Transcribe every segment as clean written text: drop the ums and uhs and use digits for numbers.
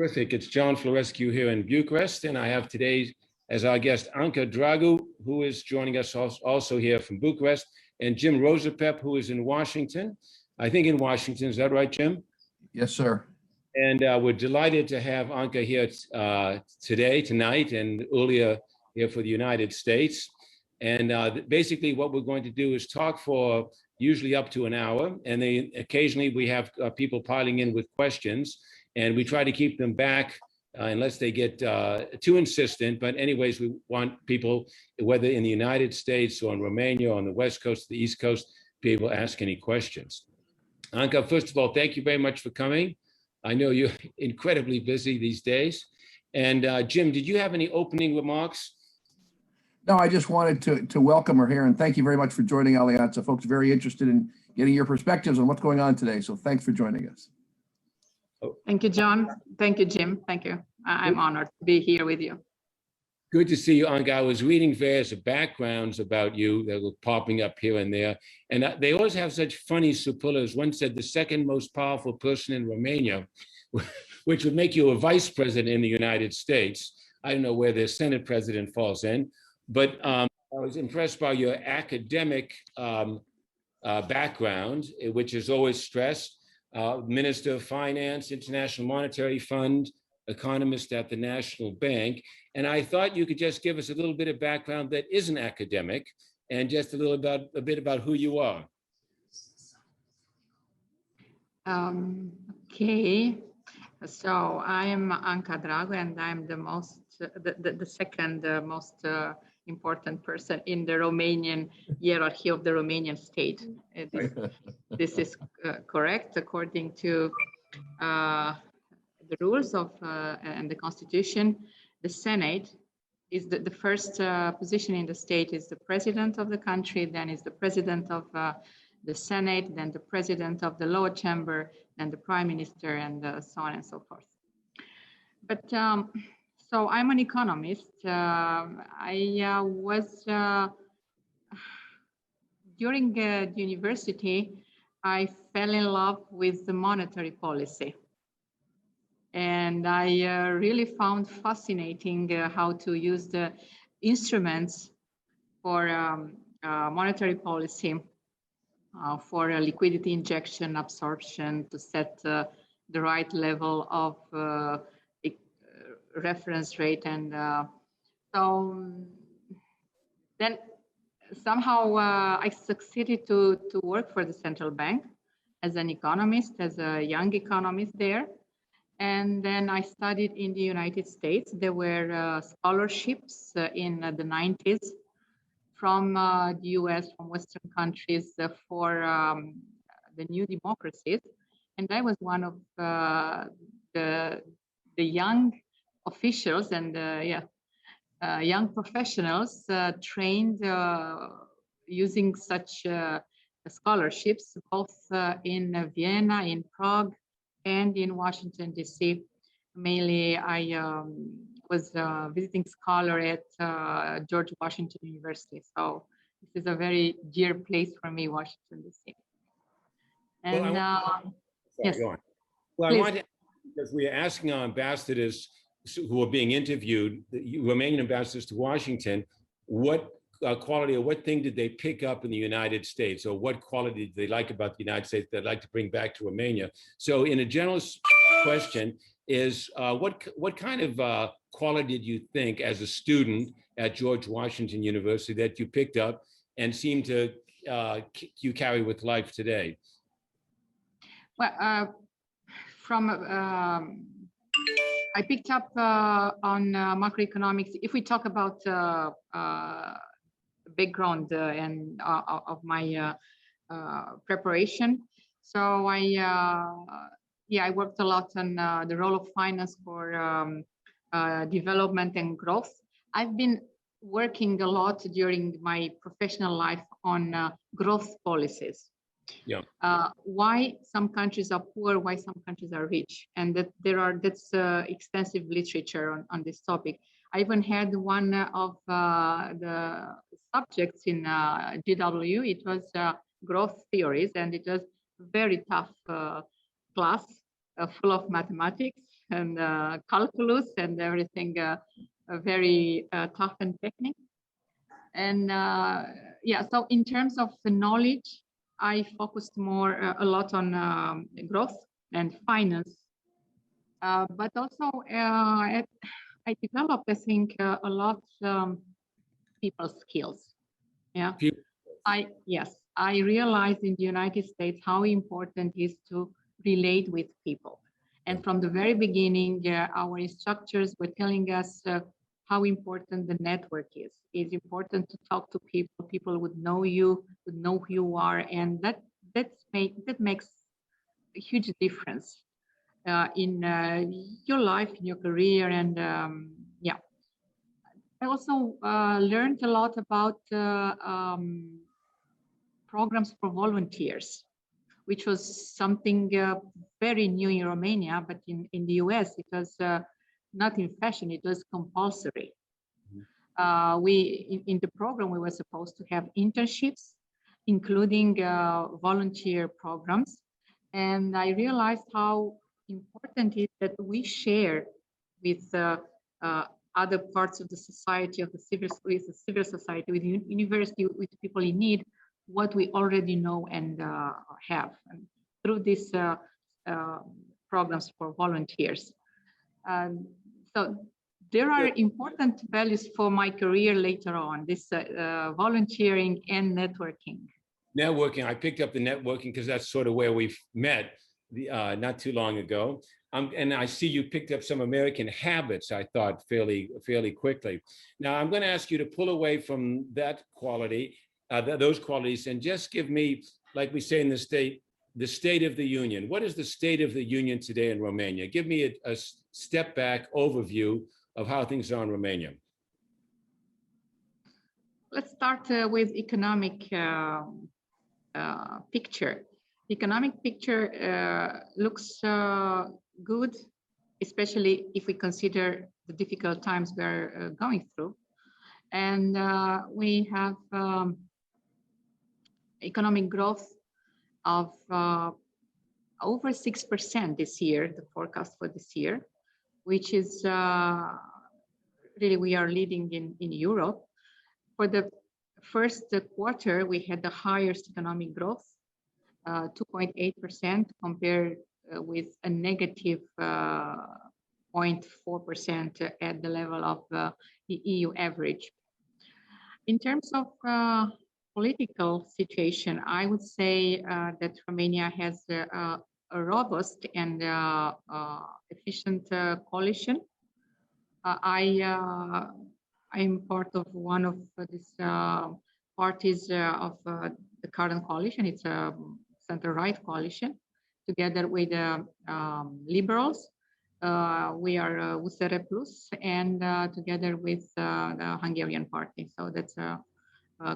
Terrific. It's John Florescu here in Bucharest, and I have today as our guest Anca Dragu, who is joining us also here from Bucharest, and Jim Rosapep, who is in Washington. I think in Washington, is that right, Jim? Yes, sir. And we're delighted to have Anca here tonight, and earlier here for the United States. And basically what we're going to do is talk for usually up to an hour, and then occasionally we have people piling in with questions, and we try to keep them back unless they get too insistent. But anyways, we want people, whether in the United States or in Romania or on the West Coast, the East Coast, be able to ask any questions. Anca, first of all, thank you very much for coming. I know you're incredibly busy these days. And Jim, did you have any opening remarks? No, I just wanted to welcome her here and thank you very much for joining Alianta. Folks are very interested in getting your perspectives on what's going on today. So thanks for joining us. Thank you, John. Thank you, Jim. Thank you. I'm honored to be here with you. Good to see you, Anca. I was reading various backgrounds about you that were popping up here and there, and they always have such funny superlatives. One said the second most powerful person in Romania, which would make you a vice president in the United States. I don't know where the Senate president falls in, but I was impressed by your academic background, which is always stressed. Minister of Finance, International Monetary Fund, economist at the National Bank. And I thought you could just give us a little bit of background that isn't academic and just a bit about who you are. Okay, so I am Anca Dragu, and I'm the second most important person in the Romanian hierarchy of the Romanian state. This is correct according to the rules of and the Constitution. The Senate is the first position in the state is the president of the country, then is the president of the Senate, then the president of the lower chamber, then the prime minister, and so on and so forth. But so I'm an economist. I was during the university, I fell in love with the monetary policy. And I really found fascinating how to use the instruments for monetary policy, for a liquidity injection, absorption, to set the right level of reference rate. And so then somehow I succeeded to work for the central bank as an economist, as a young economist there. And then I studied in the United States. There were scholarships in the 90s from the US, from Western countries for the new democracies. And I was one of the young officials and young professionals trained using such scholarships, both in Vienna, in Prague, and in Washington, D.C. Mainly, I was a visiting scholar at George Washington University. So this is a very dear place for me, Washington, D.C. And yes, go on. Well, I want to, because we are asking our ambassadors who are being interviewed, the Romanian ambassadors to Washington, what quality or what thing did they pick up in the United States, or what quality did they like about the United States they'd like to bring back to Romania? So in a general question is, what kind of quality did you think as a student at George Washington University that you picked up and seem to you carry with life today? Well, I picked up on macroeconomics. If we talk about background and of my preparation, so I worked a lot on the role of finance for development and growth. I've been working a lot during my professional life on growth policies. Yeah. Why some countries are poor, why some countries are rich, and that's extensive literature on this topic. I even had one of the subjects in GW. It was growth theories, and it was very tough class, full of mathematics. and calculus and everything, very tough and technical. And yeah, so in terms of the knowledge, I focused more a lot on growth and finance, but also I developed, I think, a lot people skills. Yeah, I realized in the United States how important it is to relate with people. And from the very beginning, our instructors were telling us how important the network is. It's important to talk to people. People would know you, would know who you are, and that makes a huge difference in your life, in your career, and yeah. I also learned a lot about programs for volunteers, which was something very new in Romania, but in the US, it was not in fashion, it was compulsory. In the program, we were supposed to have internships, including volunteer programs. And I realized how important it is that we share with other parts of the society, with the civil society, with the university, with people in need, what we already know and have. And through these programs for volunteers. So there are important values for my career later on, this volunteering and networking. Networking, I picked up the networking because that's sort of where we've met not too long ago. And I see you picked up some American habits, I thought, fairly quickly. Now, I'm going to ask you to pull away from that quality, those qualities, and just give me, like we say in the State of the Union. What is the State of the Union today in Romania? Give me a step back overview of how things are in Romania. Let's start with economic picture. The economic picture looks good, especially if we consider the difficult times we're going through. And we have economic growth of over 6% this year, the forecast for this year, which is really, we are leading in Europe. For the first quarter, we had the highest economic growth, 2.8% compared with a negative 0.4% at the level of the EU average. In terms of political situation, I would say that Romania has a robust and efficient coalition. I'm part of one of these parties of the current coalition. It's a center-right coalition, together with liberals. We are USR Plus, and together with the Hungarian party. So that's a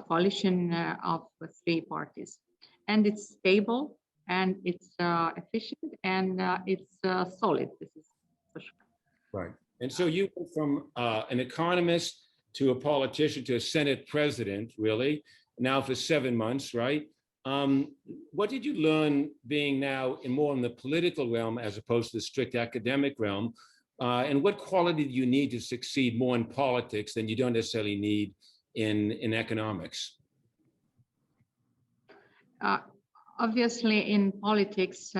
coalition of 3 parties. And it's stable, and it's efficient, and it's solid. This is for sure. Right. And so you went from an economist to a politician to a Senate president, really, now for 7 months, right? What did you learn being now more in the political realm as opposed to the strict academic realm? And what quality do you need to succeed more in politics than you don't necessarily need in economics? Obviously, in politics,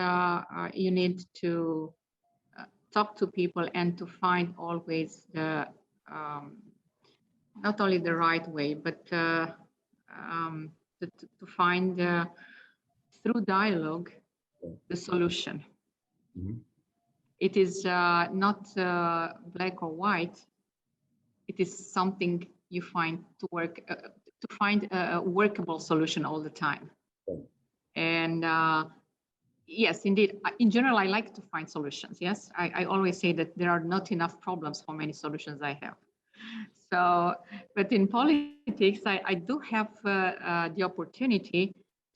you need to talk to people and to find always the not only the right way, but to find through dialogue the solution. Mm-hmm. It is not black or white. It is something you find to work to find a workable solution all the time. And yes, indeed. In general, I like to find solutions. Yes, I always say that there are not enough problems for many solutions I have. So, but in politics, I do have the opportunity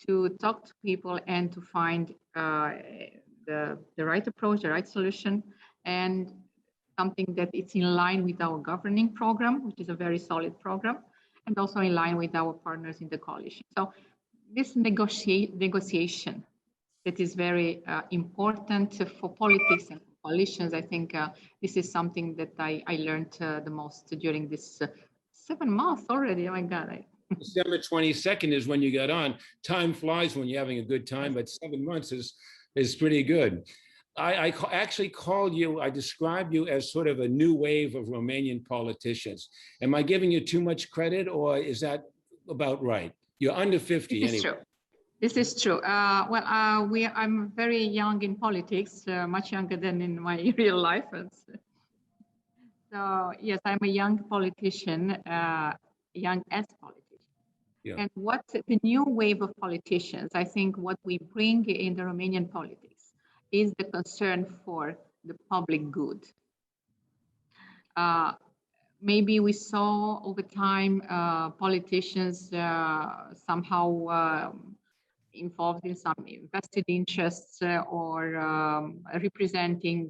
to talk to people and to find the right approach, the right solution, and something that it's in line with our governing program, which is a very solid program, and also in line with our partners in the coalition. So this negotiation that is very important for politics and coalitions. I think this is something that I learned the most during this 7 months already. Oh my God. December 22nd is when you got on. Time flies when you're having a good time, but 7 months is pretty good. I actually called you, I described you as sort of a new wave of Romanian politicians. Am I giving you too much credit, or is that about right? You're under 50 This is anyway. true. This is true. I'm very young in politics, much younger than in my real life. So yes, I'm a young politician, young as politician. Yeah. And what the new wave of politicians, I think what we bring in the Romanian politics is the concern for the public good. Maybe we saw over time politicians somehow involved in some vested interests or representing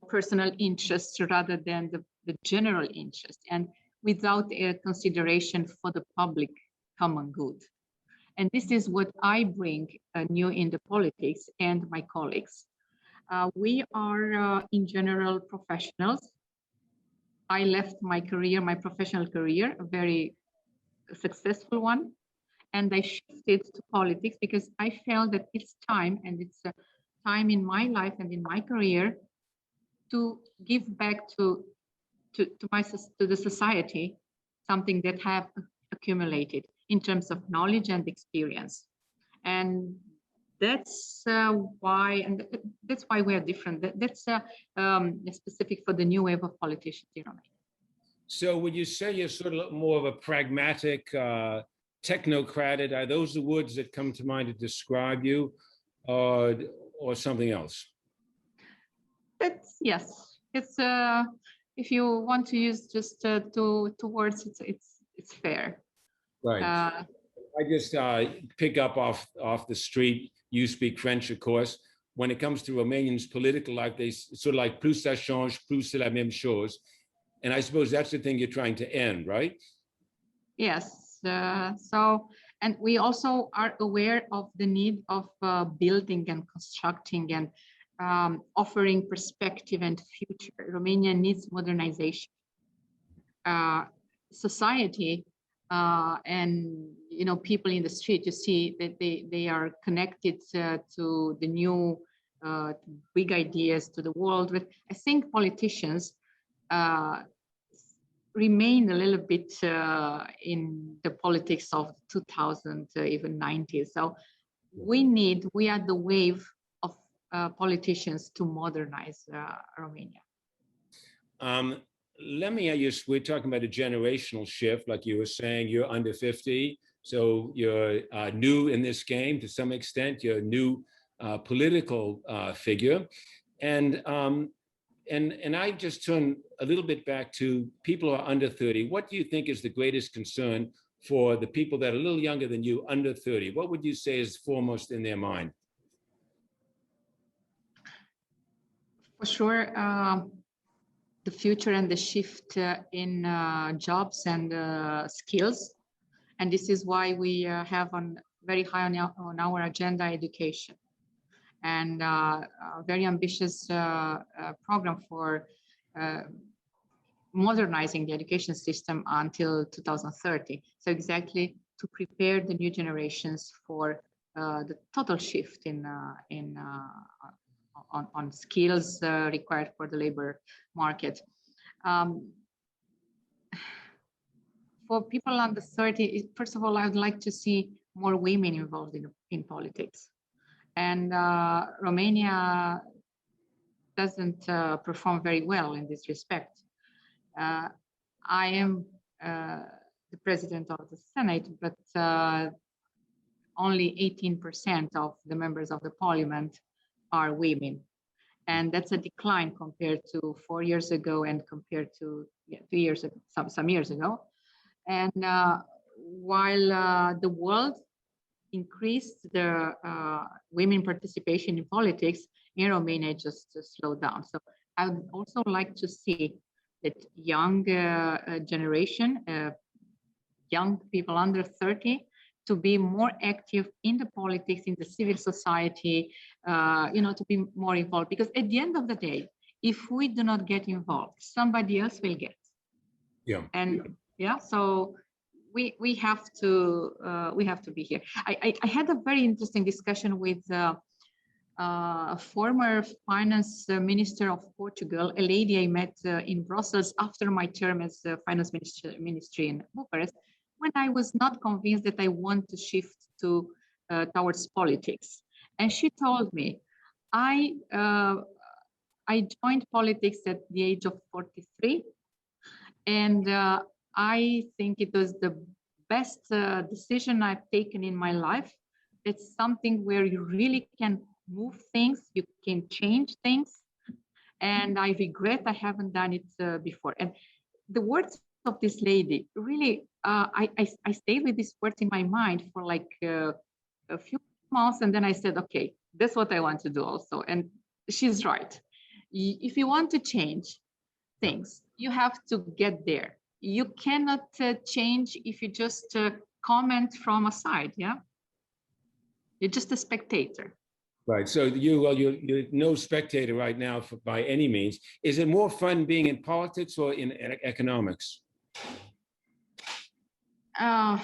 personal interests rather than the general interest, and without a consideration for the public common good. And this is what I bring new in the politics, and my colleagues. We are in general professionals. I left my career, my professional career, a very successful one, and I shifted to politics because I felt that it's time, and it's a time in my life and in my career to give back to the society something that have accumulated in terms of knowledge and experience. And that's why we are different. That's specific for the new wave of politicians in Romania. So would you say you're sort of more of a pragmatic technocrat? Are those the words that come to mind to describe you, or something else? Yes. It's if you want to use just two words, it's fair. Right. I just pick up off the street. You speak French, of course. When it comes to Romanians' political life, they sort of like plus ça change, plus c'est la même chose. And I suppose that's the thing you're trying to end, right? Yes. And we also are aware of the need of building and constructing and offering perspective and future. Romania needs modernization. Society and people in the street, you see that they are connected to the new big ideas, to the world. But I think politicians remain a little bit in the politics of 2000, even 90s. So we are the wave of politicians to modernize Romania. Let me ask you, we're talking about a generational shift, like you were saying, you're under 50, so you're new in this game to some extent, you're a new political figure. And I just turn a little bit back to people who are under 30. What do you think is the greatest concern for the people that are a little younger than you, under 30? What would you say is foremost in their mind? For sure, the future and the shift in jobs and skills. And this is why we have very high on our agenda education, and a very ambitious program for modernizing the education system until 2030. So exactly to prepare the new generations for the total shift on skills required for the labor market. For people under 30, first of all, I would like to see more women involved in politics. And Romania doesn't perform very well in this respect. I am the president of the Senate, but only 18% of the members of the parliament are women. And that's a decline compared to 4 years ago and compared to 2 years ago, some years ago. And while the world increased the women participation in politics, in Romania just slowed down. So I would also like to see that young generation, young people under 30, to be more active in the politics, in the civil society, to be more involved. Because at the end of the day, if we do not get involved, somebody else will get. Yeah. And yeah, so we have to be here. I had a very interesting discussion with a former finance minister of Portugal, a lady I met in Brussels after my term as finance ministry in Bucharest, when I was not convinced that I want to shift towards politics. And she told me, I joined politics at the age of 43, and I think it was the best decision I've taken in my life. It's something where you really can move things, you can change things, and I regret I haven't done it before. And the words of this lady really, I stayed with these words in my mind for like a few months, and then I said, okay, that's what I want to do also. And she's right. If you want to change things, you have to get there. You cannot change if you just comment from a side, yeah? You're just a spectator. Right. So you're no spectator right now by any means. Is it more fun being in politics or in economics? I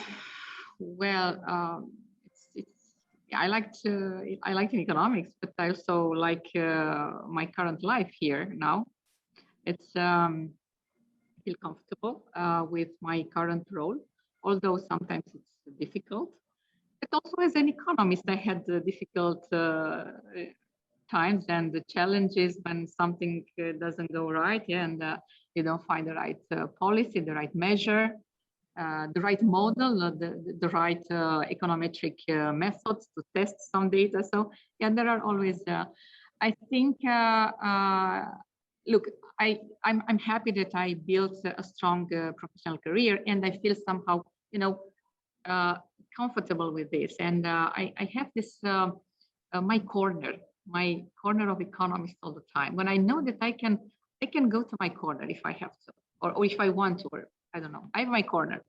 like in economics, but I also like my current life here now. It's I feel comfortable with my current role, although sometimes it's difficult. But also as an economist, I had difficult times and the challenges when something doesn't go right, yeah, and you don't find the right policy, the right measure, the right model, the right econometric methods to test some data. So yeah, there are always, I think, look, I'm happy that I built a strong professional career, and I feel somehow, comfortable with this. And I have this, my corner of economists all the time. When I know that I can go to my corner if I have to, or if I want to, or I don't know, I have my corner.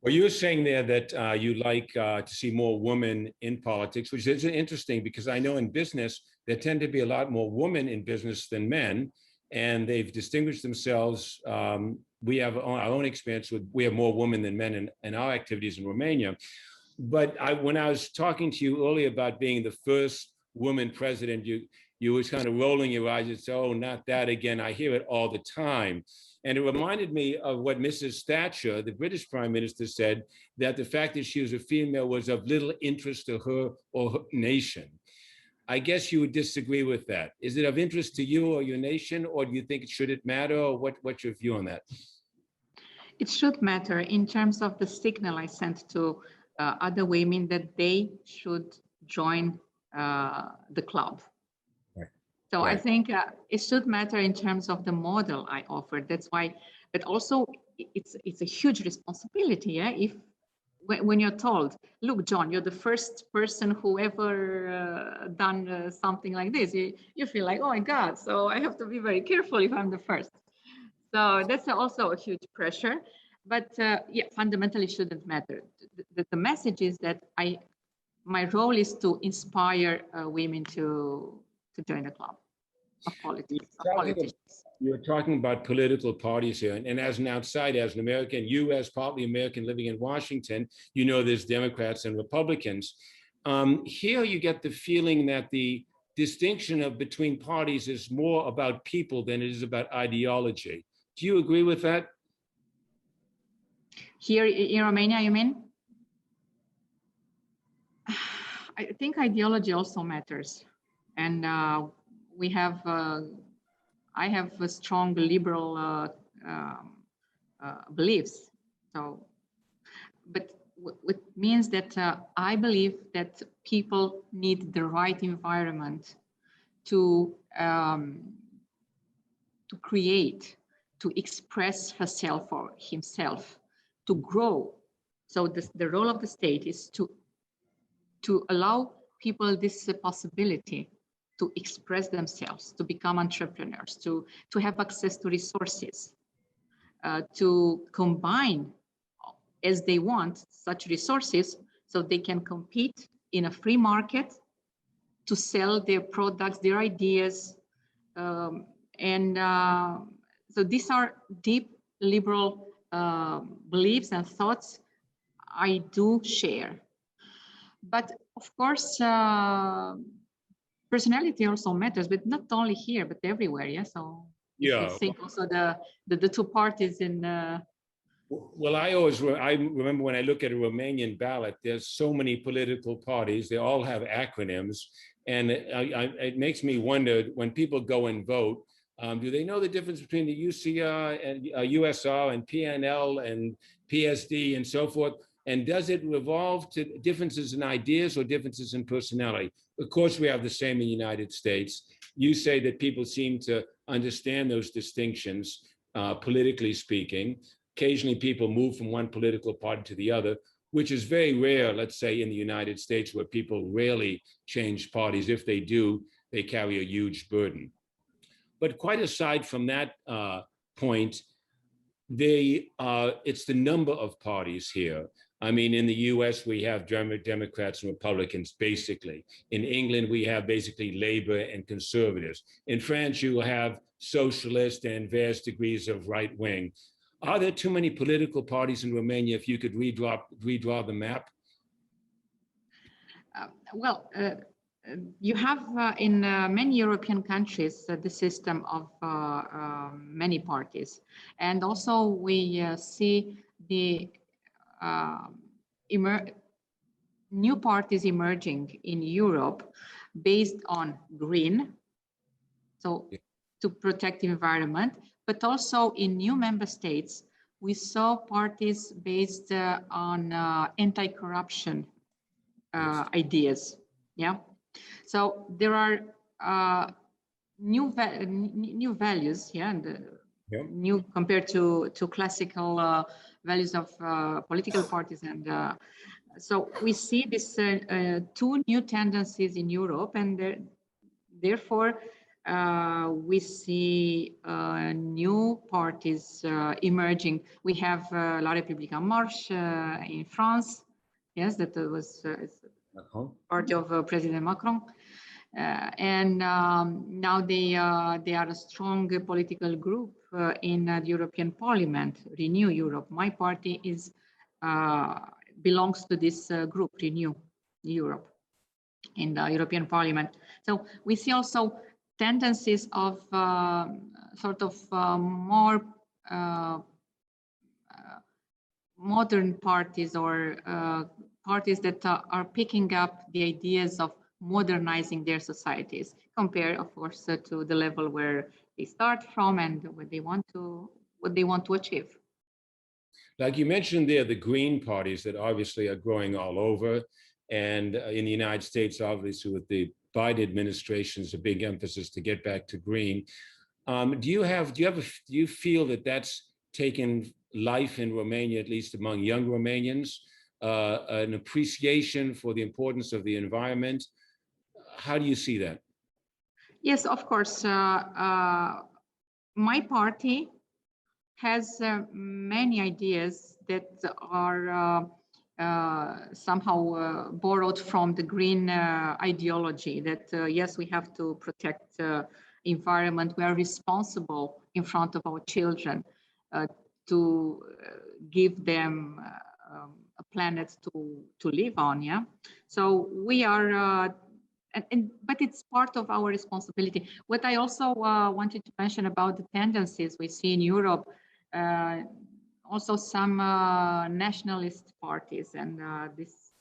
Well, you were saying there that you like to see more women in politics, which is interesting because I know in business, there tend to be a lot more women in business than men, and they've distinguished themselves. We have our own experience we have more women than men in our activities in Romania. But when I was talking to you earlier about being the first woman president, you was kind of rolling your eyes and said, oh, not that again. I hear it all the time. And it reminded me of what Mrs. Thatcher, the British Prime Minister, said, that the fact that she was a female was of little interest to her or her nation. I guess you would disagree with that. Is it of interest to you or your nation, or do you think should it matter, or what's your view on that? It should matter in terms of the signal I sent to other women that they should join the club. Right. So right. I think it should matter in terms of the model I offered. That's why, but also it's a huge responsibility. Yeah, if when you're told, look, John, you're the first person who ever done something like this, you feel like, oh my God, so I have to be very careful if I'm the first. So that's also a huge pressure, but yeah, fundamentally shouldn't matter. The message is that my role is to inspire women to join the club of politics. You're talking about political parties here, and as an outsider, as an American, you as partly American living in Washington, you know there's Democrats and Republicans. Here you get the feeling that the distinction between parties is more about people than it is about ideology. Do you agree with that? Here in Romania, you mean? I think ideology also matters. And we have, I have a strong liberal beliefs. So, but it means that I believe that people need the right environment to create, to express herself or himself, to grow. So the role of the state is to allow people this possibility to express themselves, to become entrepreneurs, to have access to resources, to combine as they want such resources so they can compete in a free market to sell their products, their ideas. So these are deep liberal beliefs and thoughts I do share. But of course, personality also matters, but not only here, but everywhere. Yeah. So Yeah. I think also the two parties in. Well, I remember when I look at a Romanian ballot, there's so many political parties. They all have acronyms, and it makes me wonder when people go and vote. Do they know the difference between the UCR and USR and PNL and PSD and so forth? And does it revolve to differences in ideas or differences in personality? Of course, we have the same in the United States. You say that people seem to understand those distinctions, politically speaking. Occasionally, people move from one political party to the other, which is very rare, let's say, in the United States, where people rarely change parties. If they do, they carry a huge burden. But quite aside from that point, it's the number of parties here. I mean, in the US, we have Democrats and Republicans, basically. In England, we have basically Labor and conservatives. In France, you have socialists and various degrees of right wing. Are there too many political parties in Romania if you could redraw the map? You have in many European countries the system of many parties. And also we see the new parties emerging in Europe based on green, so to protect the environment, but also in new member states, we saw parties based on anti-corruption ideas. Yeah. So there are new values, yeah, and new compared to classical values of political parties, and so we see this two new tendencies in Europe, and therefore we see new parties emerging. We have La République En Marche in France, yes, that was party of President Macron, and now they are a strong political group in the European Parliament, Renew Europe. My party belongs to this group, Renew Europe, in the European Parliament. So we see also tendencies of sort of more modern parties, or parties that are picking up the ideas of modernizing their societies, compared, of course, to the level where they start from and what they want to achieve. Like you mentioned there, the green parties that obviously are growing all over, and in the United States, obviously with the Biden administration's a big emphasis to get back to green. Do you feel that that's taken life in Romania, at least among young Romanians, an appreciation for the importance of the environment? How do you see that? Yes, of course. My party has many ideas that are somehow borrowed from the green ideology, that yes, we have to protect environment. We are responsible in front of our children to give them a planet to live on. Yeah, so we are but it's part of our responsibility. What I also wanted to mention about the tendencies we see in Europe, also some nationalist parties, and these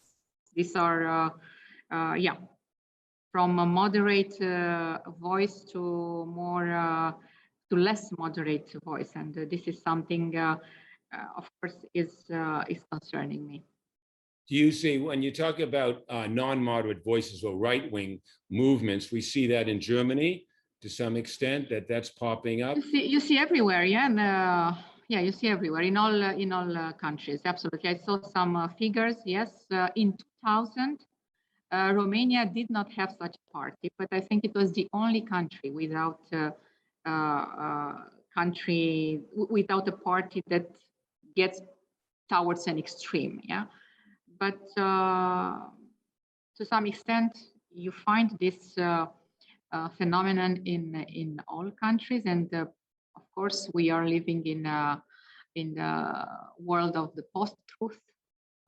are yeah, from a moderate voice to more to less moderate voice, and this is something of course is concerning me. Do you see, when you talk about non-moderate voices or right-wing movements, we see that in Germany to some extent, that's popping up? You see everywhere, yeah, and yeah, you see everywhere in all countries. Absolutely, I saw some figures. Yes, in 2000, Romania did not have such a party, but I think it was the only country without a party that gets towards an extreme. Yeah. but to some extent, you find this phenomenon in all countries, and of course, we are living in the world of the post-truth,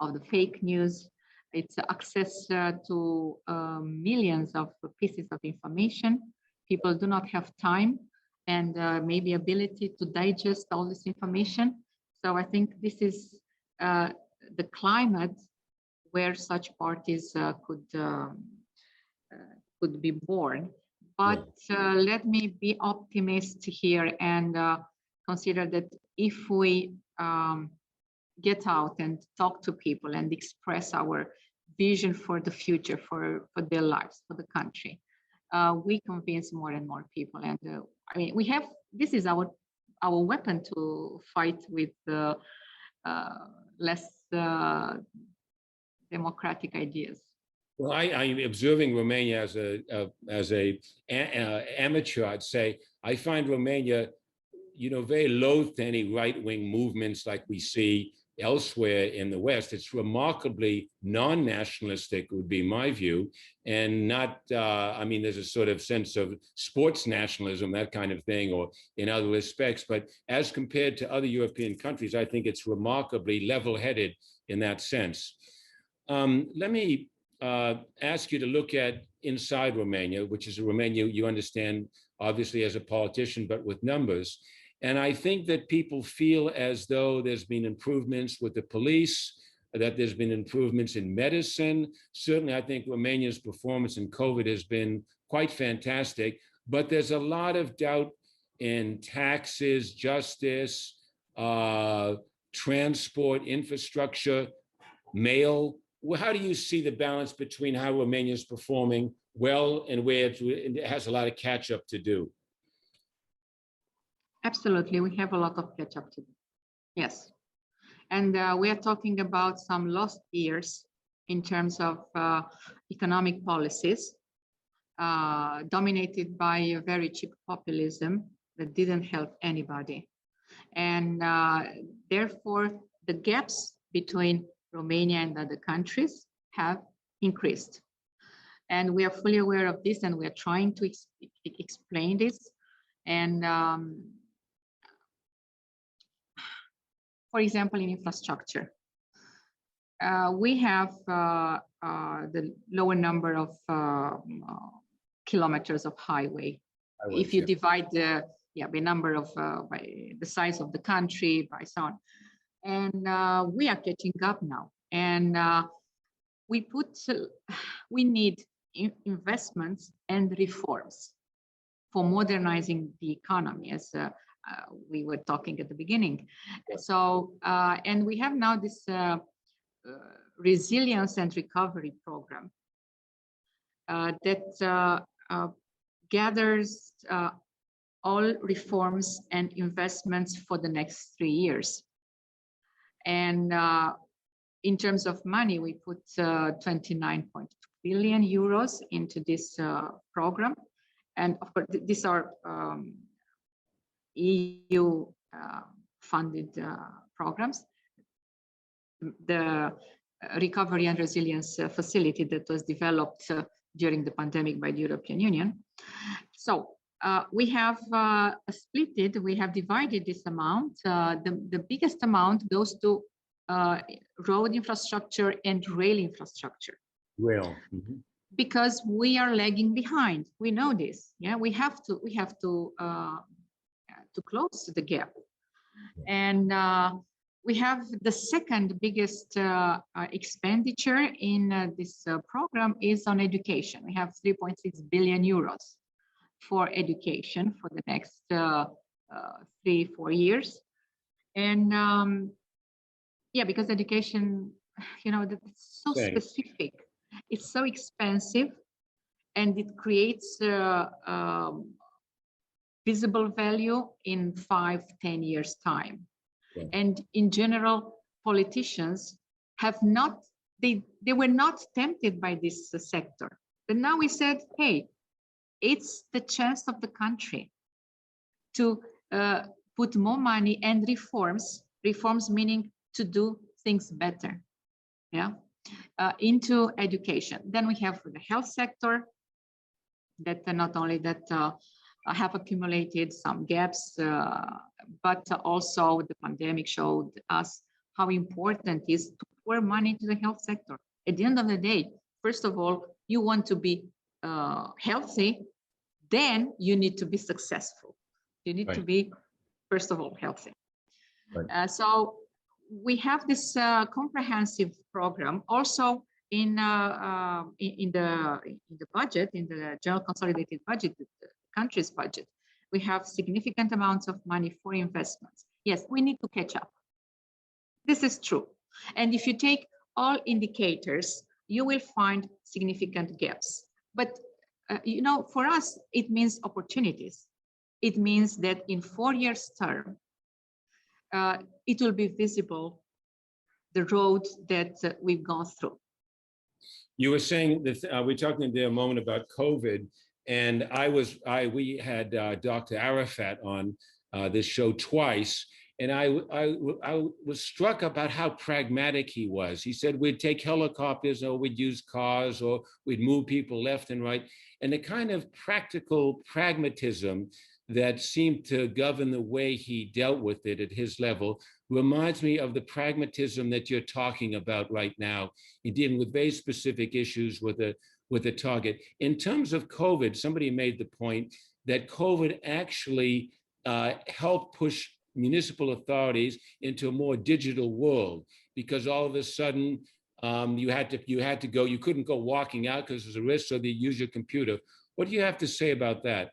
of the fake news. It's access to millions of pieces of information. People do not have time and maybe ability to digest all this information. So I think this is the climate where such parties could be born. But let me be optimist here and consider that if we get out and talk to people and express our vision for the future, for their lives, for the country, we convince more and more people. And I mean, this is our weapon to fight with less democratic ideas. Well, I'm observing Romania as a amateur. I'd say I find Romania, very loath to any right-wing movements like we see elsewhere in the West. It's remarkably non-nationalistic, would be my view, and not. I mean, there's a sort of sense of sports nationalism, that kind of thing, or in other respects. But as compared to other European countries, I think it's remarkably level-headed in that sense. Let me ask you to look at inside Romania, which is a Romania you understand, obviously, as a politician, but with numbers. And I think that people feel as though there's been improvements with the police, that there's been improvements in medicine. Certainly, I think Romania's performance in COVID has been quite fantastic, but there's a lot of doubt in taxes, justice, transport, infrastructure, mail. How do you see the balance between how Romania is performing well and where it has a lot of catch up to do? Absolutely, we have a lot of catch up to do. Yes, and we are talking about some lost years in terms of economic policies dominated by a very cheap populism that didn't help anybody, and therefore the gaps between Romania and other countries have increased. And we are fully aware of this, and we are trying to explain this. And for example, in infrastructure, we have the lower number of kilometers of highway. If you divide the number of by the size of the country, by so on. And we are catching up now, and we need investments and reforms for modernizing the economy, as we were talking at the beginning. So, and we have now this resilience and recovery program that gathers all reforms and investments for the next 3 years. And in terms of money, we put 29.2 billion euros into this program. And of course, these are EU funded programs. The Recovery and Resilience Facility that was developed during the pandemic by the European Union. So we have split it, we have divided this amount. The biggest amount goes to road infrastructure and rail infrastructure. Rail. Because we are lagging behind. We know this. Yeah, we have to close the gap. And we have the second biggest expenditure in this program is on education. We have 3.6 billion euros for education for the next 3-4 years. And yeah, because education, it's so specific, it's so expensive, and it creates visible value in 5-10 years time. Yeah. And in general, politicians have not, they were not tempted by this sector. But now we said, hey, it's the chance of the country to put more money and reforms meaning to do things better. Yeah. into education. Then we have the health sector that not only that have accumulated some gaps, but also the pandemic showed us how important it is to pour money into the health sector. At the end of the day, first of all, you want to be healthy, then you need to be successful. You need to be, first of all, healthy. So we have this comprehensive program also in the budget, in the general consolidated budget, the country's budget. We have significant amounts of money for investments. Yes, we need to catch up. This is true. And if you take all indicators, you will find significant gaps. But you know, for us, it means opportunities. It means that in 4 years' term, it will be visible the road that we've gone through. You were saying that we're talking there a moment about COVID, and we had Dr. Arafat on this show twice, and I was struck about how pragmatic he was. He said we'd take helicopters, or we'd use cars, or we'd move people left and right, and the kind of practical pragmatism that seemed to govern the way he dealt with it at his level reminds me of the pragmatism that you're talking about right now in dealing with very specific issues with a target. In terms of COVID, somebody made the point that COVID actually helped push municipal authorities into a more digital world, because all of a sudden you had to go, you couldn't go walking out because there's a risk, so they use your computer. What do you have to say about that?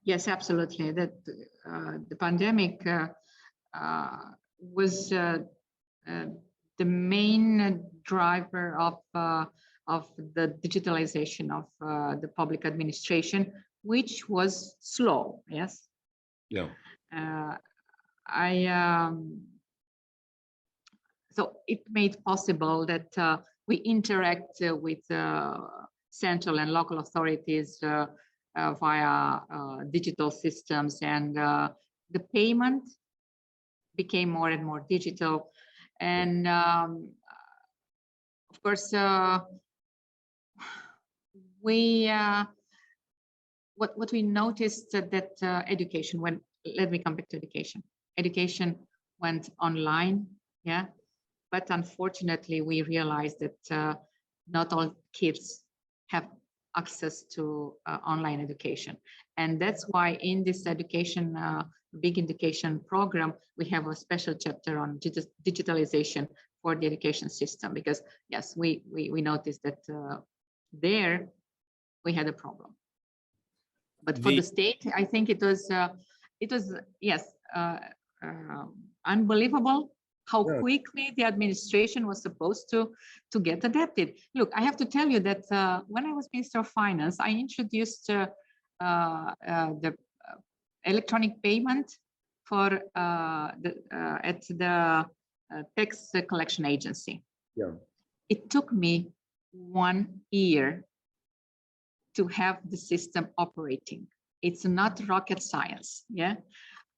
Yes, absolutely. That the pandemic was the main driver of the digitalization of the public administration, which was slow. Yes. Yeah. So it made possible that we interact with central and local authorities via digital systems, and the payment became more and more digital. And of course, what we noticed that education went, let me come back to education. Education went online, yeah, but unfortunately we realized that not all kids have access to online education. And that's why in this education, big education program, we have a special chapter on digitalization for the education system, because yes, we noticed that there we had a problem. But for the state, I think it was yes, unbelievable how quickly the administration was supposed to get adapted. Look, I have to tell you that when I was Minister of Finance, I introduced the electronic payment for at the tax collection agency. Yeah. It took me 1 year to have the system operating. It's not rocket science. Yeah,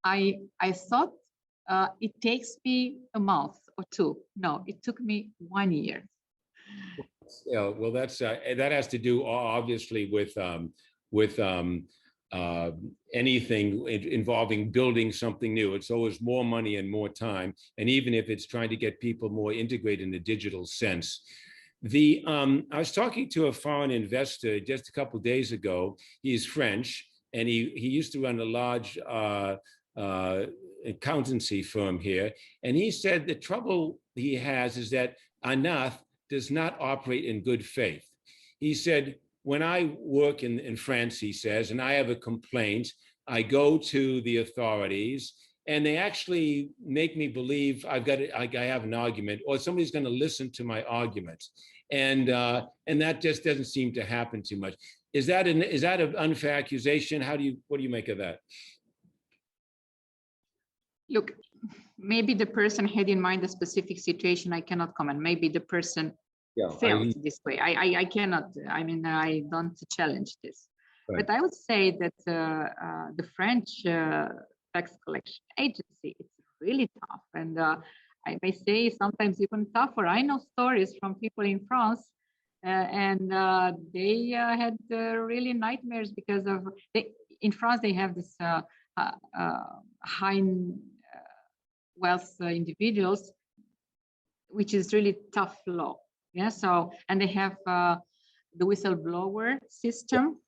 I thought it takes me a month or two. No, it took me 1 year. Yeah, well, that's that has to do obviously with anything involving building something new. It's always more money and more time, and even if it's trying to get people more integrated in the digital sense. I was talking to a foreign investor just a couple of days ago. He's French, and he used to run a large accountancy firm here. And he said the trouble he has is that ANAF does not operate in good faith. He said, when I work in France, he says, and I have a complaint, I go to the authorities, and they actually make me believe I have an argument, or somebody's going to listen to my argument, and that just doesn't seem to happen too much. Is that an unfair accusation? What do you make of that? Look, maybe the person had in mind a specific situation. I cannot comment. Maybe the person felt this way. I cannot. I mean, I don't challenge this. Right. But I would say that the French tax collection agency, it's really tough, and I may say sometimes even tougher. I know stories from people in France, and they had really nightmares because of in France they have this high wealth individuals, which is really tough law. Yeah. So, and they have the whistleblower system.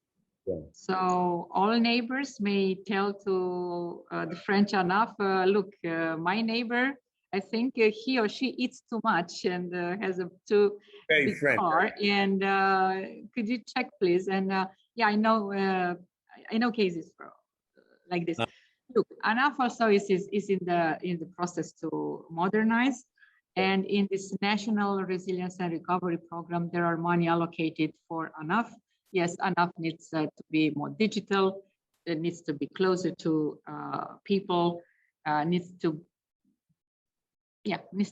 Yeah. So all neighbors may tell to the French enough, look, my neighbor, I think he or she eats too much and has a too Very big French. car. And could you check, please? And yeah, I know cases like this. Look, ANAF also is in the process to modernize. And in this National Resilience and Recovery Program, there are money allocated for ANAF. Yes, ANAF needs to be more digital. It needs to be closer to people. Needs to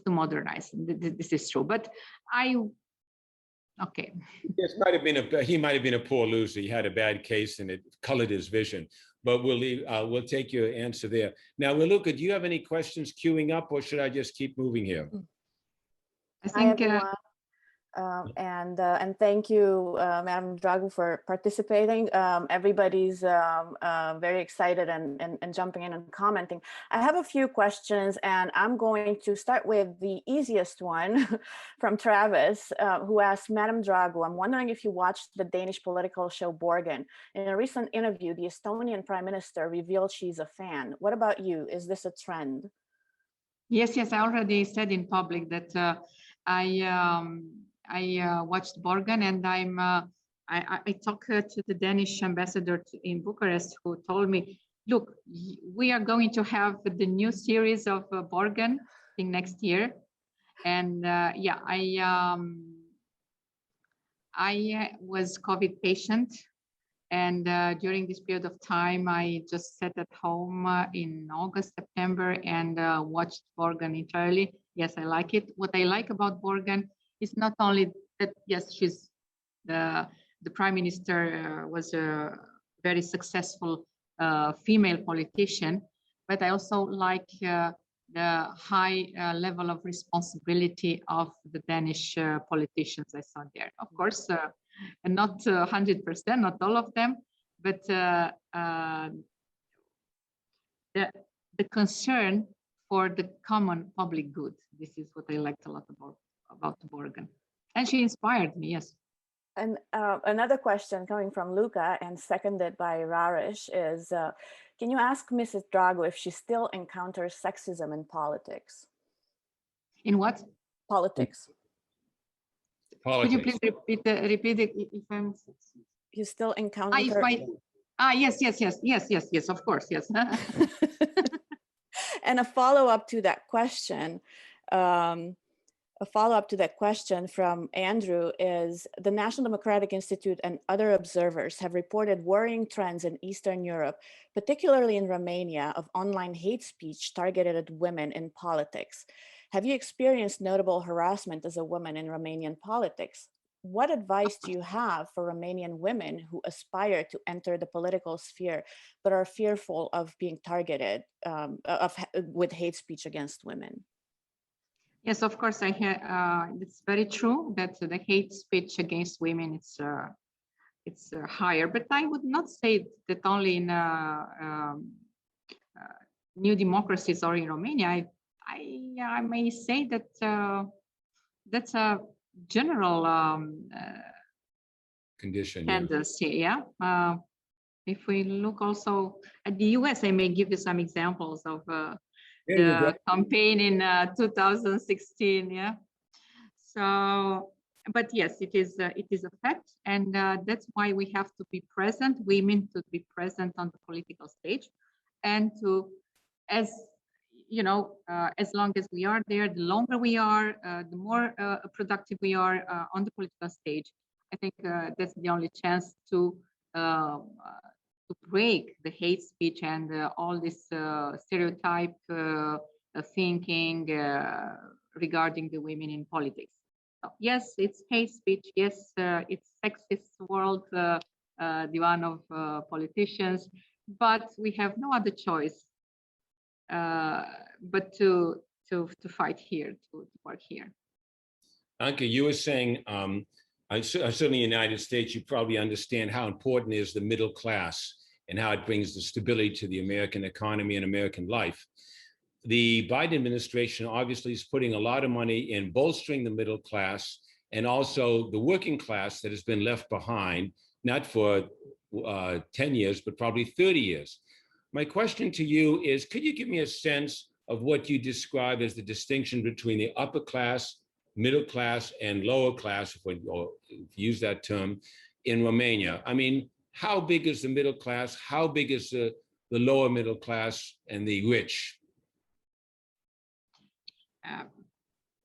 modernize. This is true. But okay. He might have been a poor loser. He had a bad case and it colored his vision. But we'll take your answer there. Now, Raluca, do you have any questions queuing up, or should I just keep moving here? I think. And thank you, Madam Dragu, for participating. Everybody's very excited and jumping in and commenting. I have a few questions, and I'm going to start with the easiest one from Travis, who asked, Madam Dragu, I'm wondering if you watched the Danish political show Borgen. In a recent interview, the Estonian Prime Minister revealed she's a fan. What about you? Is this a trend? Yes, I already said in public that I watched Borgen, and I talked to the Danish ambassador in Bucharest, who told me, look, we are going to have the new series of Borgen in next year. And yeah, I was COVID patient. And during this period of time, I just sat at home in August, September, and watched Borgen entirely. Yes, I like it. What I like about Borgen is not only that, yes, she's the prime minister was a very successful female politician, but I also like the high level of responsibility of the Danish politicians I saw there. Of course, and not 100%, not all of them, but the concern for the common public good. This is what I liked a lot about Borgen. And she inspired me, yes. And another question coming from Luca and seconded by Raresh is, can you ask Mrs. Dragu if she still encounters sexism in politics? In what? Politics. Could you please repeat it if I'm... You still encounter... Yes, of course, yes. And a follow-up to that question, from Andrew is, the National Democratic Institute and other observers have reported worrying trends in Eastern Europe, particularly in Romania, of online hate speech targeted at women in politics. Have you experienced notable harassment as a woman in Romanian politics? What advice do you have for Romanian women who aspire to enter the political sphere but are fearful of being targeted with hate speech against women? Yes, of course, it's very true that the hate speech against women it's higher, but I would not say that only in new democracies or in Romania. I may say that that's a general condition, tendency. Yeah. If we look also at the US, I may give you some examples of the campaign in 2016. Yeah. So, but yes, it is a fact, and that's why we have to be present. Women to be present on the political stage, and to, as you know, as long as we are there, the longer we are, the more productive we are on the political stage. I think that's the only chance to break the hate speech and all this stereotype thinking regarding the women in politics. So, yes, it's hate speech. Yes, it's sexist world, the one of politicians, but we have no other choice but to to fight here, to work here. Anca, you were saying, certainly in the United States, you probably understand how important is the middle class and how it brings the stability to the American economy and American life. The Biden administration obviously is putting a lot of money in bolstering the middle class and also the working class that has been left behind, not for 10 years, but probably 30 years. My question to you is, could you give me a sense of what you describe as the distinction between the upper class, middle class, and lower class, if you use that term, in Romania? I mean, how big is the middle class? How big is the lower middle class and the rich?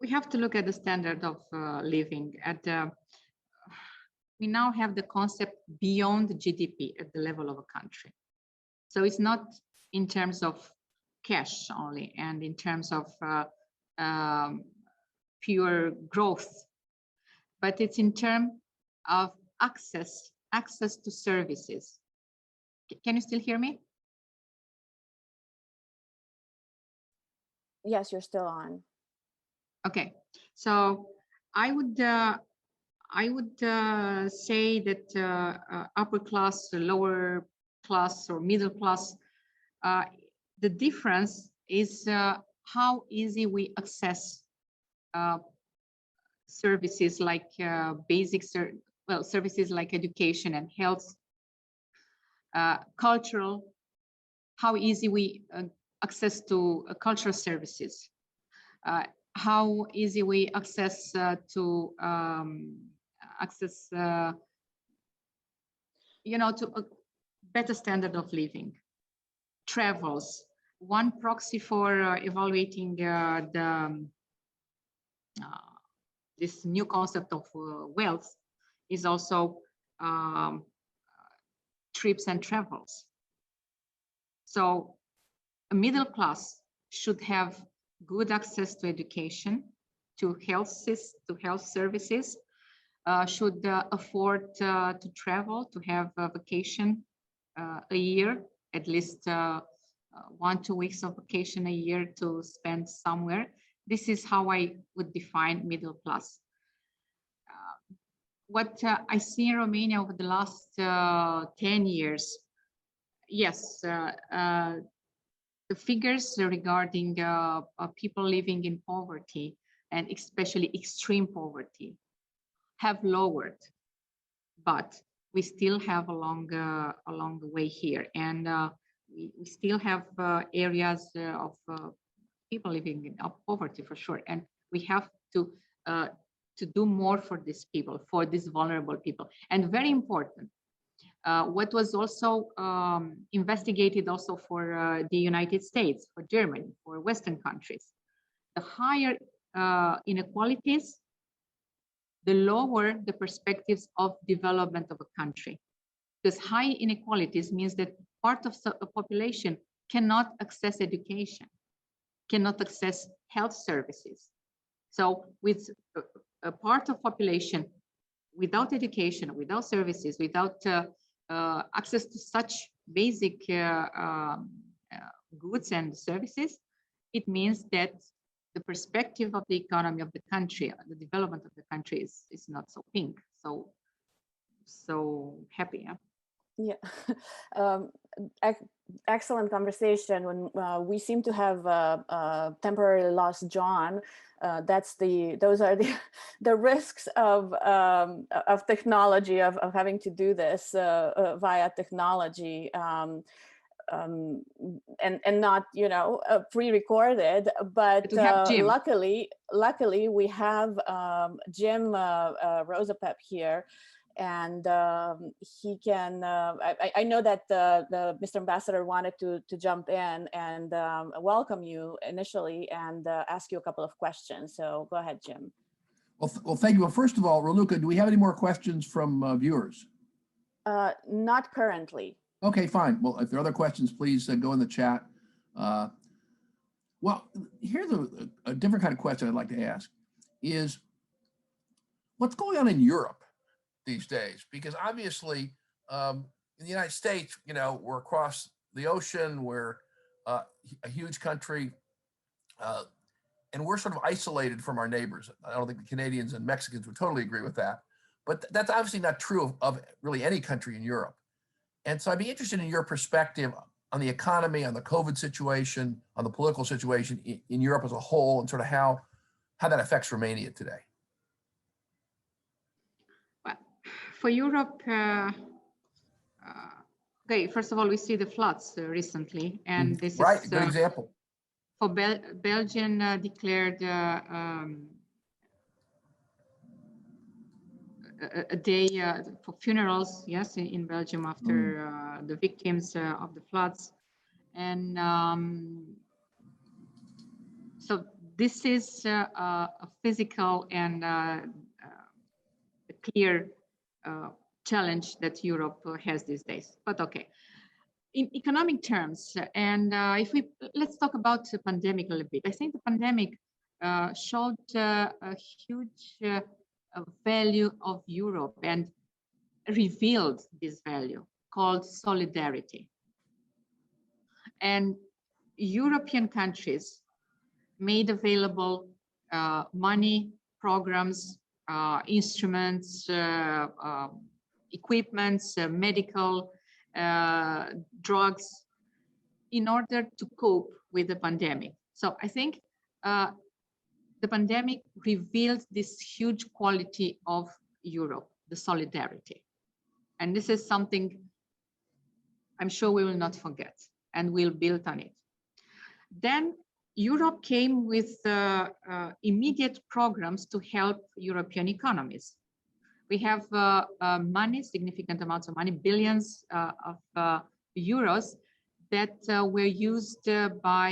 We have to look at the standard of living. We now have the concept beyond GDP at the level of a country. So it's not in terms of cash only and in terms of pure growth, but it's in terms of access to services. Can you still hear me? Yes, you're still on. Okay, so I would say that upper class, lower class, or middle class, the difference is how easy we access services like services like education and health, cultural, how easy we access to cultural services, how easy we access to to a better standard of living, travels. One proxy for evaluating this new concept of wealth is also trips and travels. So a middle class should have good access to education, to health services, should afford to travel, to have a vacation a year, at least 1-2 weeks of vacation a year to spend somewhere. This is how I would define middle class. What I see in Romania over the last 10 years, yes, the figures regarding people living in poverty and especially extreme poverty have lowered, but we still have a long way here, and we still have areas of people living in poverty for sure, and we have to do more for these people, for these vulnerable people. And very important, what was also investigated also for the United States, for Germany, for Western countries, the higher inequalities, the lower the perspectives of development of a country. Because high inequalities means that part of the population cannot access education, cannot access health services. So with a part of population without education, without services, without access to such basic goods and services, it means that the perspective of the economy of the country, the development of the country is not so pink, so happy. Yeah, excellent conversation. When we seem to have temporarily lost John, those are the risks of technology, of having to do this via technology. And not, pre-recorded, but luckily we have Jim Rosapep here, and he can. I know that the Mr. Ambassador wanted to jump in and welcome you initially and ask you a couple of questions. So go ahead, Jim. Well, thank you. Well, first of all, Raluca, do we have any more questions from viewers? Not currently. Okay, fine. Well, if there are other questions, please go in the chat. Well, here's a different kind of question I'd like to ask is, what's going on in Europe these days? Because obviously in the United States, we're across the ocean, we're a huge country. and we're sort of isolated from our neighbors. I don't think the Canadians and Mexicans would totally agree with that, but that's obviously not true of really any country in Europe. And so I'd be interested in your perspective on the economy, on the COVID situation, on the political situation in Europe as a whole, and sort of how that affects Romania today. Well, for Europe, okay, first of all, we see the floods recently, and this right, is good example. For Belgium declared a day for funerals, yes, in Belgium after the victims of the floods. And so this is a physical and a clear challenge that Europe has these days, but okay. In economic terms, and let's talk about the pandemic a little bit. I think the pandemic showed a huge value of Europe and revealed this value called solidarity. And European countries made available money, programs, instruments, equipments, medical, drugs, in order to cope with the pandemic. So I think the pandemic revealed this huge quality of Europe, the solidarity. And this is something I'm sure we will not forget, and we'll build on it. Then Europe came with immediate programs to help European economies. We have money, significant amounts of money, billions of euros that were used by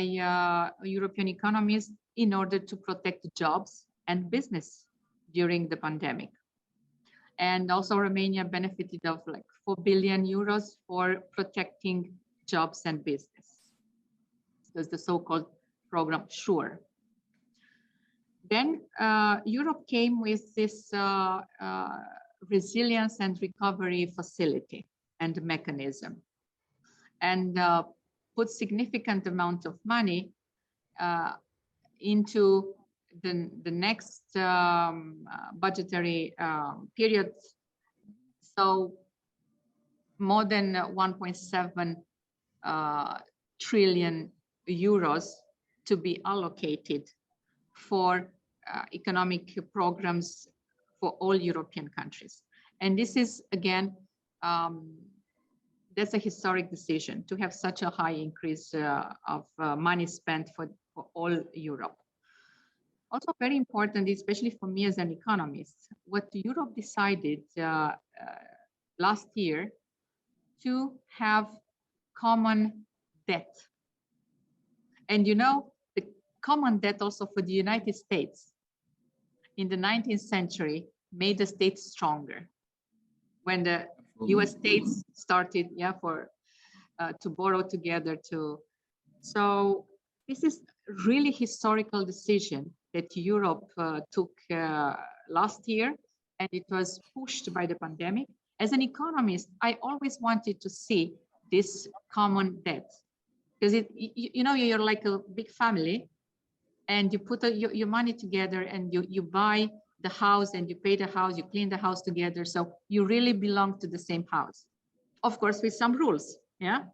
European economies in order to protect jobs and business during the pandemic. And also Romania benefited of like 4 billion euros for protecting jobs and business. There's the so-called program SURE. Then Europe came with this resilience and recovery facility and mechanism, and put significant amount of money into the next budgetary period. So more than 1.7 trillion euros to be allocated for economic programs for all European countries. And this is, again, that's a historic decision to have such a high increase of money spent for all Europe. Also very important, especially for me as an economist, what Europe decided last year to have common debt. And you know, the common debt also for the United States in the 19th century made the states stronger. When the US states started, to borrow together so this is really historical decision that Europe took last year, and it was pushed by the pandemic. As an economist, I always wanted to see this common debt, because you're like a big family, and you put your money together, and you buy the house, and you pay the house, you clean the house together, so you really belong to the same house. Of course, with some rules, yeah?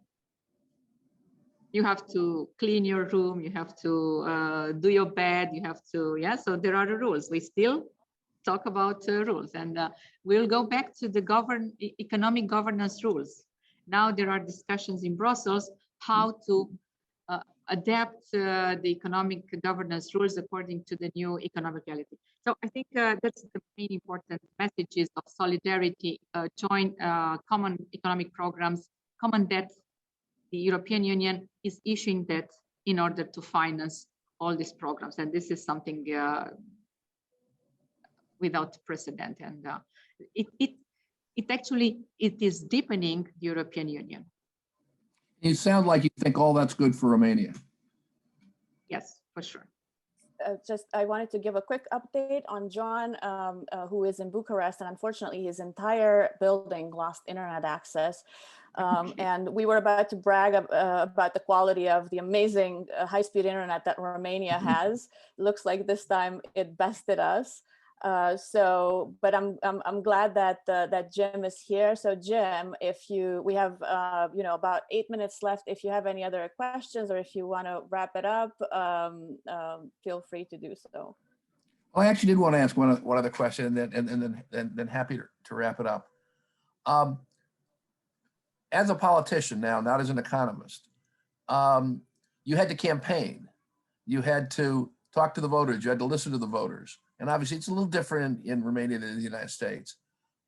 You have to clean your room, you have to do your bed, you have to, so there are the rules. We still talk about rules, and we'll go back to the economic governance rules. Now there are discussions in Brussels how to adapt the economic governance rules according to the new economic reality. So I think that's the main important messages of solidarity, joint common economic programs, common debt. The European Union is issuing debt in order to finance all these programs. And this is something without precedent. And it is deepening the European Union. You sound like you think all that's good for Romania. Yes, for sure. I wanted to give a quick update on John, who is in Bucharest, and unfortunately his entire building lost internet access. And we were about to brag about the quality of the amazing high-speed internet that Romania has. Looks like this time it bested us. But I'm glad that that Jim is here. So Jim, we have about 8 minutes left. If you have any other questions or if you want to wrap it up, feel free to do so. Well, I actually did want to ask one other question, and then happy to wrap it up. As a politician now, not as an economist, you had to campaign, you had to talk to the voters, you had to listen to the voters. And obviously it's a little different in Romania than in the United States.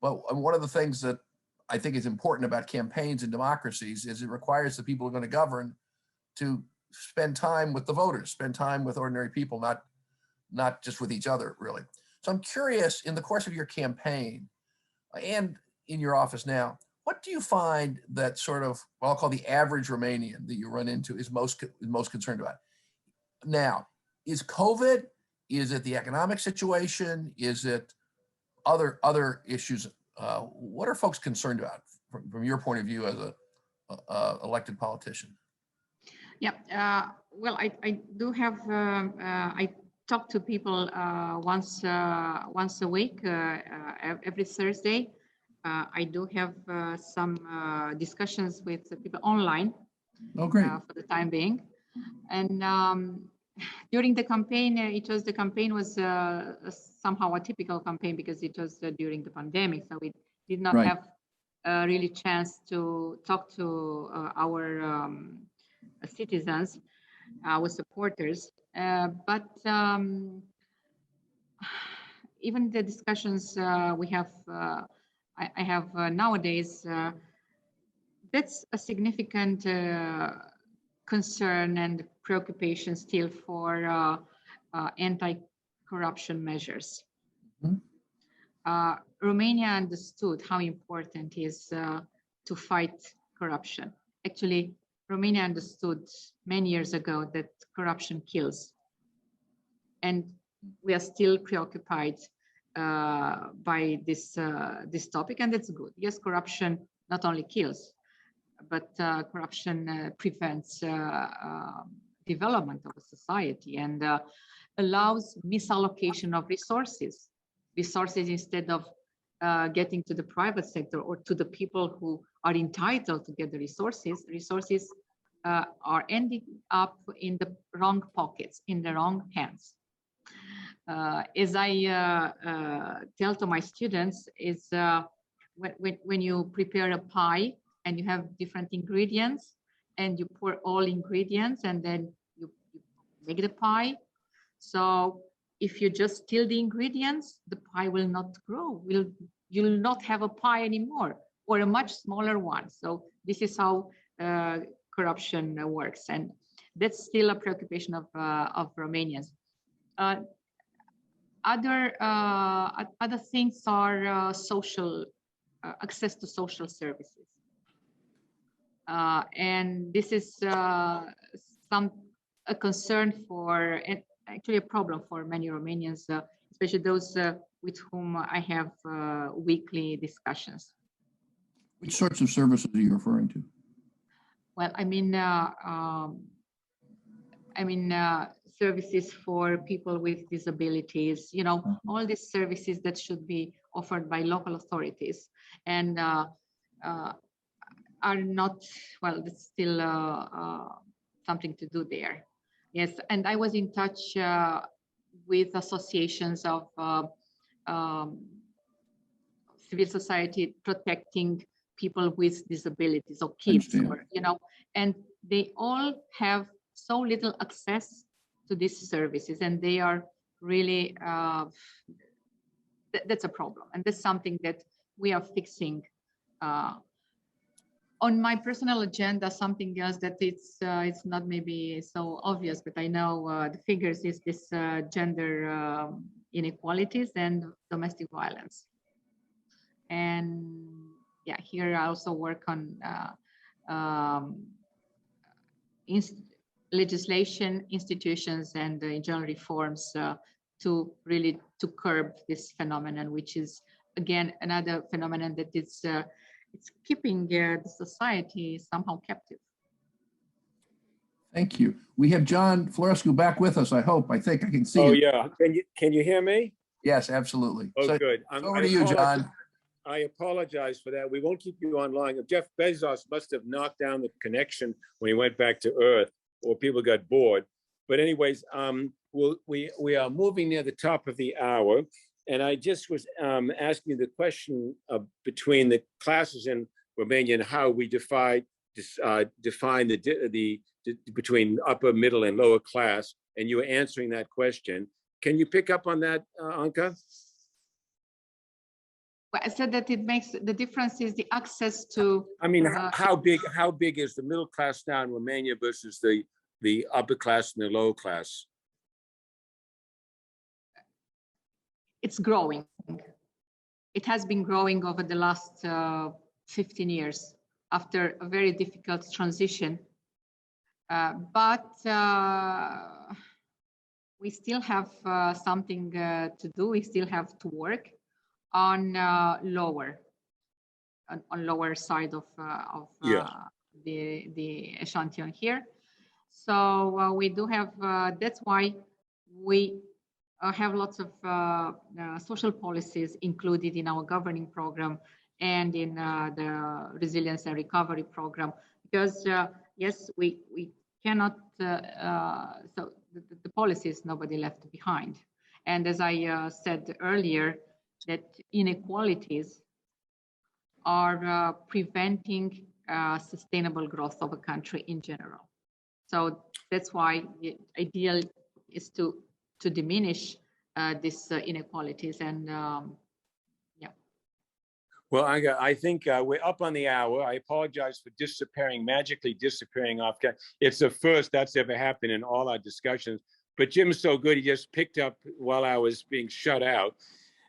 But one of the things that I think is important about campaigns and democracies is it requires the people who are going to govern to spend time with the voters, spend time with ordinary people, not just with each other, really. So I'm curious, in the course of your campaign and in your office now, what do you find that sort of, well, I'll call the average Romanian that you run into is most concerned about? Now, is COVID? Is it the economic situation? Is it other issues? What are folks concerned about from your point of view as a elected politician? Yeah, well, I do have, I talk to people once a week, every Thursday. I do have some discussions with people online. Oh, great. For the time being. And during the campaign, the campaign was somehow a typical campaign because it was during the pandemic. So we did not have really chance to talk to our citizens, our supporters. But even the discussions we have, I have nowadays, that's a significant concern and preoccupation still for anti-corruption measures. Mm-hmm. Romania understood how important it is to fight corruption. Actually, Romania understood many years ago that corruption kills. And we are still preoccupied by this topic, and that's good. Yes, corruption not only kills, but corruption prevents development of a society and allows misallocation of resources instead of getting to the private sector or to the people who are entitled to get the resources are ending up in the wrong pockets, in the wrong hands. As I tell to my students, is when you prepare a pie and you have different ingredients and you pour all ingredients and then you make the pie. So if you just kill the ingredients, the pie will not grow. You'll not have a pie anymore, or a much smaller one. So this is how corruption works, and that's still a preoccupation of Romanians. Other things are social access to social services, and this is a concern for, and actually a problem for many Romanians, especially those with whom I have weekly discussions. Which sorts of services are you referring to? Well, I mean, services for people with disabilities, you know, all these services that should be offered by local authorities and are not, well, there's still something to do there. Yes, and I was in touch with associations of civil society protecting people with disabilities or kids, or, you know, and they all have so little access to these services, and they are really, that's a problem. And that's something that we are fixing. On my personal agenda, something else that it's not maybe so obvious, but I know the figures is this gender inequalities and domestic violence. And yeah, here I also work on legislation, institutions, and internal reforms to really to curb this phenomenon, which is again another phenomenon that is it's keeping the society somehow captive. Thank you. We have John Florescu back with us. I hope. I think I can see. Oh you. yeah. Can you hear me? Yes, absolutely. Oh, So, good. over to you, John. I apologize for that. We won't keep you on long. Jeff Bezos must have knocked down the connection when he went back to Earth, or people got bored. But anyways, we are moving near the top of the hour, and I just was asking you the question between the classes in Romania and how we define the between upper, middle, and lower class, and you were answering that question. Can you pick up on that, Anca? I said that it makes the difference is the access to. I mean, how big is the middle class now in Romania versus the upper class and the lower class? It's growing. It has been growing over the last 15 years after a very difficult transition. But we still have something to do. We still have to work on lower side of the echelon here. So we do have. That's why we have lots of social policies included in our governing program and in the resilience and recovery program. Because yes, we cannot. So the policies nobody left behind. And as I said earlier, that inequalities are preventing sustainable growth of a country in general. So that's why the ideal is to diminish these inequalities. And yeah. Well, I think we're up on the hour. I apologize for magically disappearing off. It's the first that's ever happened in all our discussions. But Jim's so good, he just picked up while I was being shut out.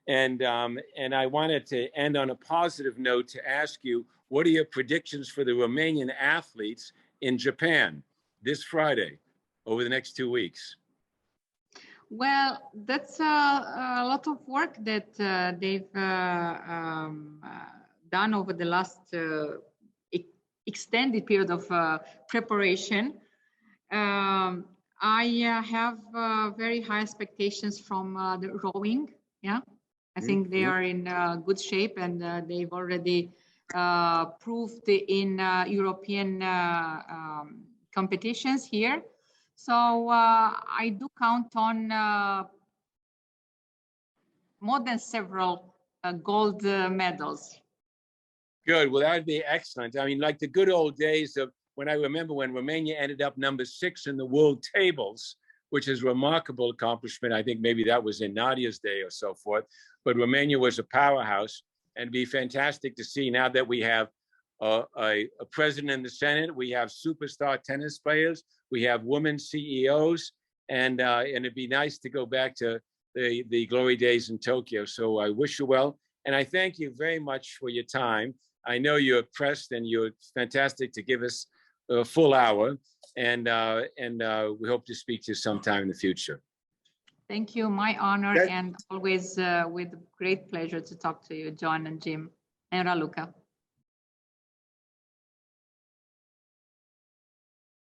And I wanted to end on a positive note to ask you, what are your predictions for the Romanian athletes in Japan this Friday, over the next 2 weeks? Well, that's a lot of work that they've done over the last extended period of preparation. I have very high expectations from the rowing. Yeah, I think they are in good shape, and they've already proved in European competitions here. So I do count on more than several gold medals. Good. Well, that would be excellent. I mean, like the good old days of when I remember when Romania ended up number 6 in the world tables, which is a remarkable accomplishment. I think maybe that was in Nadia's day or so forth. But Romania was a powerhouse, and it'd be fantastic to see now that we have a president in the Senate, we have superstar tennis players, we have women CEOs, and it'd be nice to go back to the glory days in Tokyo. So I wish you well, and I thank you very much for your time. I know you're pressed, and you're fantastic to give us a full hour, and we hope to speak to you sometime in the future. Thank you, my honor, and always with great pleasure to talk to you, John and Jim and Raluca.